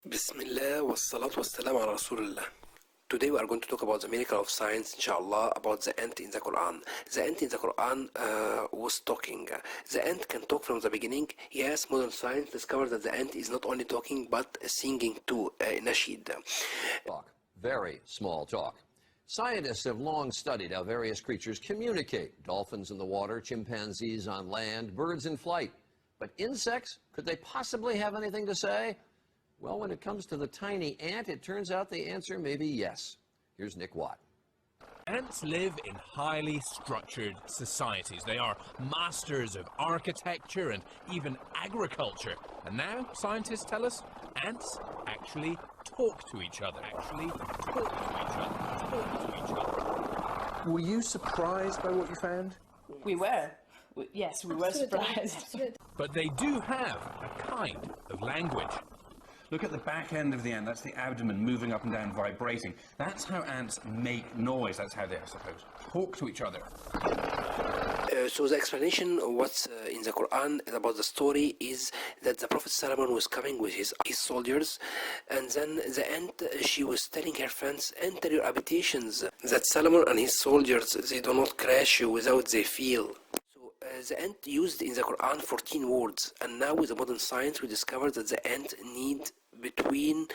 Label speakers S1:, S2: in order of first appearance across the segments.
S1: Bismillah wassalat wassalam ala Rasulullah. Today we are going to talk about the miracle of science, inshallah, about the ant in the Quran. The ant in the Quran was talking. The ant can talk from the beginning. Yes, modern science discovered that the ant is not only talking but singing too, nasheed.
S2: Talk. Very small talk. Scientists have long studied how various creatures communicate. Dolphins in the water, chimpanzees on land, birds in flight. But insects, could they possibly have anything to say? Well, when it comes to the tiny ant, it turns out the answer may be yes. Here's Nick Watt.
S3: Ants live in highly structured societies. They are masters of architecture and even agriculture. And now, scientists tell us, ants actually talk to each other.
S4: Were you surprised by what you found?
S5: We were. Yes, we were surprised.
S3: But they do have a kind of language.
S4: Look at the back end of the ant. That's the abdomen moving up and down, vibrating. That's how ants make noise. That's how they, I suppose, talk to each other.
S1: So the explanation of what's in the Quran about the story is that the Prophet Solomon was coming with his soldiers, and then the ant, she was telling her friends, enter your habitations, that Solomon and his soldiers, they do not crash you without they feel. The ant used in the Quran 14 words, and now with the modern science we discovered that the ant need between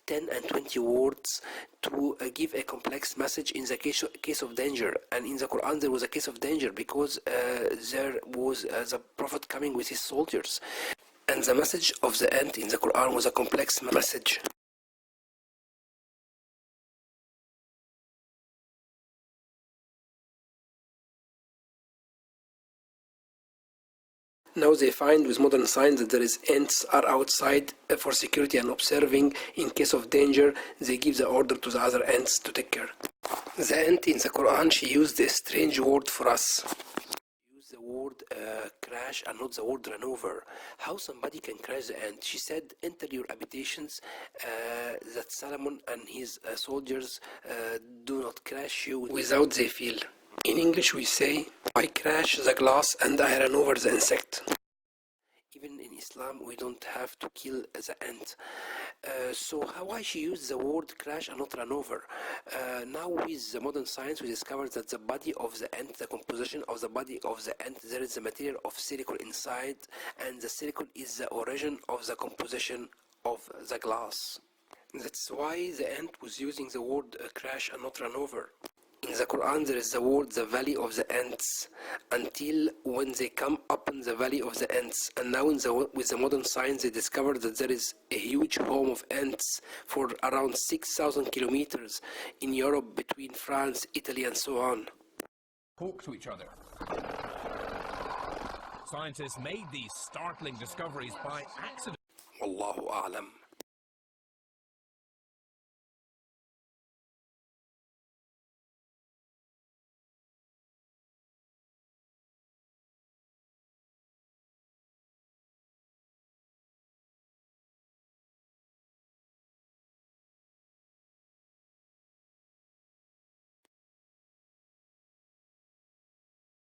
S1: 10 and 20 words to give a complex message in the case of danger. And in the Quran there was a case of danger because there was the Prophet coming with his soldiers, and the message of the ant in the Quran was a complex message. Now they find with modern science that there is ants are outside for security and observing. In case of danger, they give the order to the other ants to take care. The ant in the Quran, she used a strange word for us. She used the word crash and not the word run over. How somebody can crash the ant? She said, enter your habitations, that Solomon and his soldiers do not crash you without they feel. In English we say, I crash the glass and I run over the insect. Even in Islam we don't have to kill the ant. So why she used the word crash and not run over? Now with the modern science we discovered that the body of the ant, the composition of the body of the ant, there is a material of silicon inside, and the silicon is the origin of the composition of the glass. That's why the ant was using the word crash and not run over. In the Quran there is the word the valley of the ants, until when they come up in the valley of the ants. And now with the modern science they discovered that there is a huge home of ants for around 6,000 kilometers in Europe, between France, Italy and so on.
S4: Talk to each other.
S3: Scientists made these startling discoveries by accident.
S1: Wallahu a'lam.